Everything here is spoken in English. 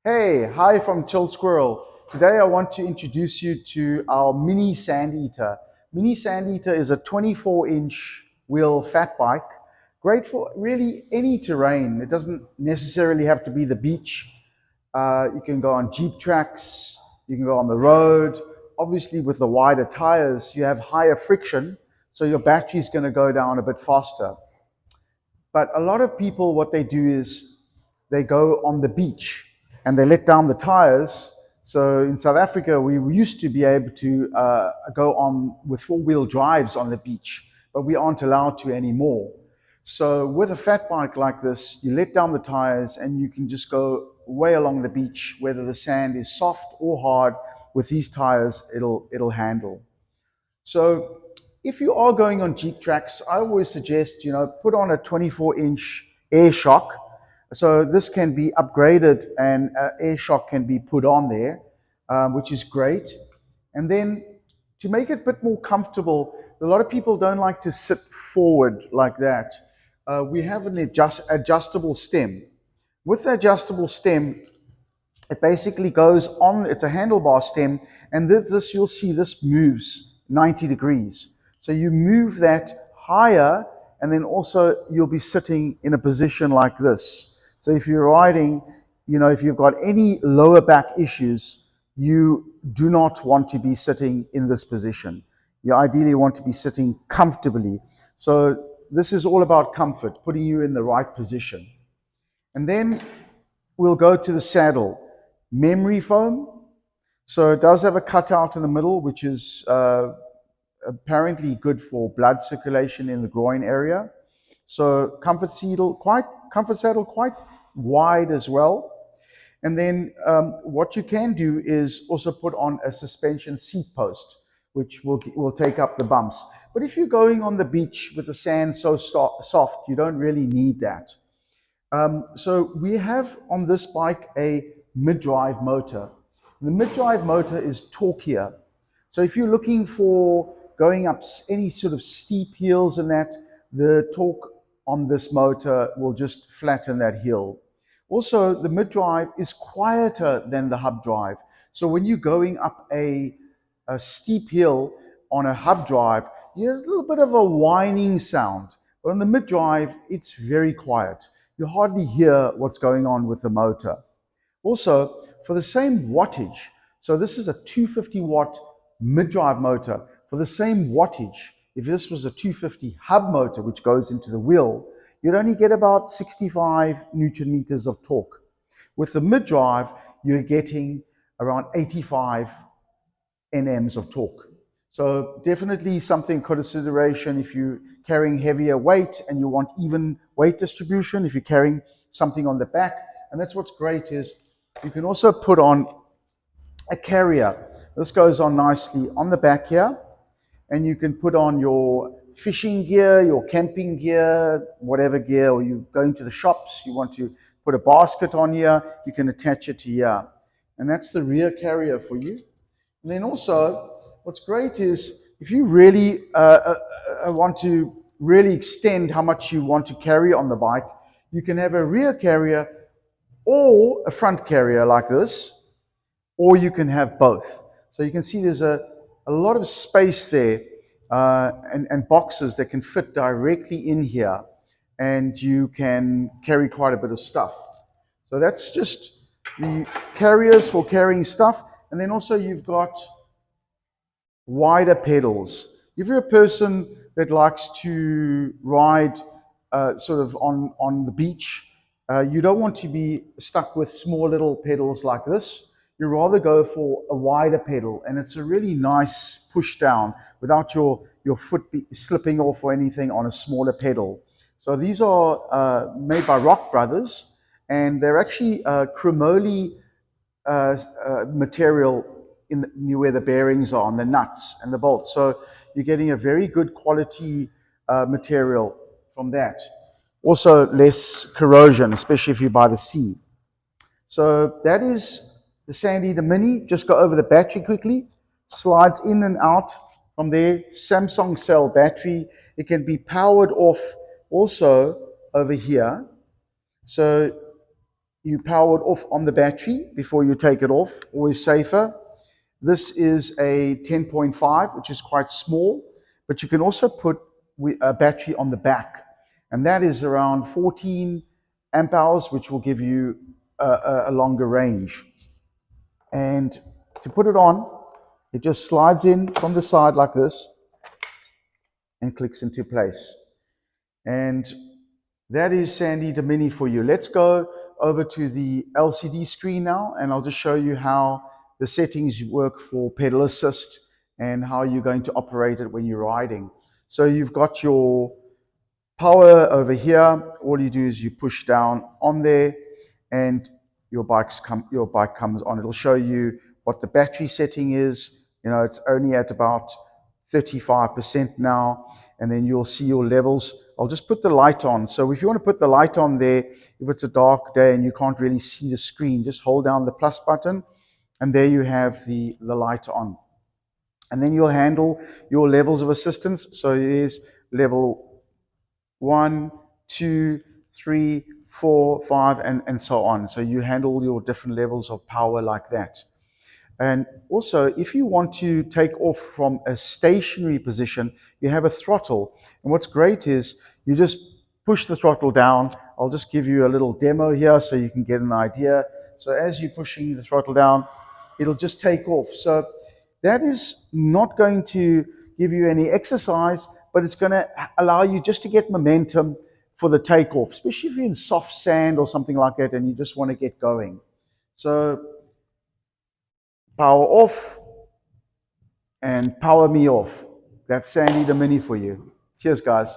Hey, hi from Chill Squirrel. Today I want to introduce you to our Mini Sand Eater. Mini Sand Eater is a 24-inch wheel fat bike, great for really any terrain. It doesn't necessarily have to be the beach. You can go on Jeep tracks, you can go on the road. Obviously, with the wider tires, you have higher friction, so your battery is going to go down a bit faster. But a lot of people, what they do is they go on the beach and they let down the tires. So in South Africa, we used to be able to go on with four-wheel drives on the beach, but we aren't allowed to anymore. So with a fat bike like this, you let down the tires and you can just go way along the beach, whether the sand is soft or hard. With these tires, it'll handle. So if you are going on Jeep tracks, I always suggest, put on a 24-inch air shock. So this can be upgraded and air shock can be put on there, which is great. And then to make it a bit more comfortable, a lot of people don't like to sit forward like that. We have an adjustable stem. With the adjustable stem, it basically goes on, it's a handlebar stem, and this you'll see this moves 90 degrees. So you move that higher, and then also you'll be sitting in a position like this. So if you're riding, if you've got any lower back issues, you do not want to be sitting in this position. You ideally want to be sitting comfortably. So this is all about comfort, putting you in the right position. And then we'll go to the saddle. Memory foam. So it does have a cutout in the middle, which is apparently good for blood circulation in the groin area. So comfort saddle, quite wide as well. And then what you can do is also put on a suspension seat post, which will take up the bumps. But if you're going on the beach with the sand so soft, you don't really need that. So we have on this bike a mid-drive motor. The mid-drive motor is torquier. So if you're looking for going up any sort of steep hills and that, the torque on this motor will just flatten that hill. Also, the mid-drive is quieter than the hub drive. So when you're going up a steep hill on a hub drive, there's a little bit of a whining sound. But on the mid-drive, it's very quiet. You hardly hear what's going on with the motor. Also, for the same wattage, so this is a 250 watt mid-drive motor. For the same wattage, if this was a 250 hub motor, which goes into the wheel, you'd only get about 65 Newton meters of torque. With the mid-drive, you're getting around 85 NMs of torque. So definitely something consideration if you're carrying heavier weight and you want even weight distribution, if you're carrying something on the back. And that's what's great is you can also put on a carrier. This goes on nicely on the back here, and you can put on your fishing gear, your camping gear, whatever gear, or you're going to the shops, you want to put a basket on here, you can attach it to here. And that's the rear carrier for you. And then also, what's great is if you really want to really extend how much you want to carry on the bike, you can have a rear carrier or a front carrier like this, or you can have both. So you can see there's a lot of space there and boxes that can fit directly in here, and you can carry quite a bit of stuff. So that's just the carriers for carrying stuff. And then also you've got wider pedals. If you're a person that likes to ride sort of on the beach, you don't want to be stuck with small little pedals like this. You rather go for a wider pedal, and it's a really nice push down without your foot slipping off or anything on a smaller pedal. So these are made by Rock Brothers, and they're actually chromoly material where the bearings are on the nuts and the bolts. So you're getting a very good quality material from that. Also less corrosion, especially if you're by the sea. So that is the Sand Eater Mini. Just go over the battery quickly. Slides in and out from there. Samsung cell battery. It can be powered off also over here. So you power it off on the battery before you take it off, always safer. This is a 10.5, which is quite small, but you can also put a battery on the back, and that is around 14 amp hours, which will give you a longer range. And to put it on, it just slides in from the side like this and clicks into place. And that is SanDieter Mini for you. Let's go over to the LCD screen now, and I'll just show you how the settings work for pedal assist and how you're going to operate it when you're riding. So you've got your power over here. All you do is you push down on there, and your bike comes on. It'll show you what the battery setting is. You know, it's only at about 35% now, and then you'll see your levels. I'll just put the light on. So if you want to put the light on there, if it's a dark day and you can't really see the screen, just hold down the plus button, and there you have the light on. And then you'll handle your levels of assistance. So here's level 1, 2, 3, 4, 5, and so on. So you handle your different levels of power like that. And also, if you want to take off from a stationary position, you have a throttle. And what's great is you just push the throttle down. I'll just give you a little demo here so you can get an idea. So as you're pushing the throttle down, it'll just take off. So that is not going to give you any exercise, but it's going to allow you just to get momentum for the takeoff, especially if you're in soft sand or something like that and you just want to get going. So power off and power me off. That's SanDieter Mini for you. Cheers, guys.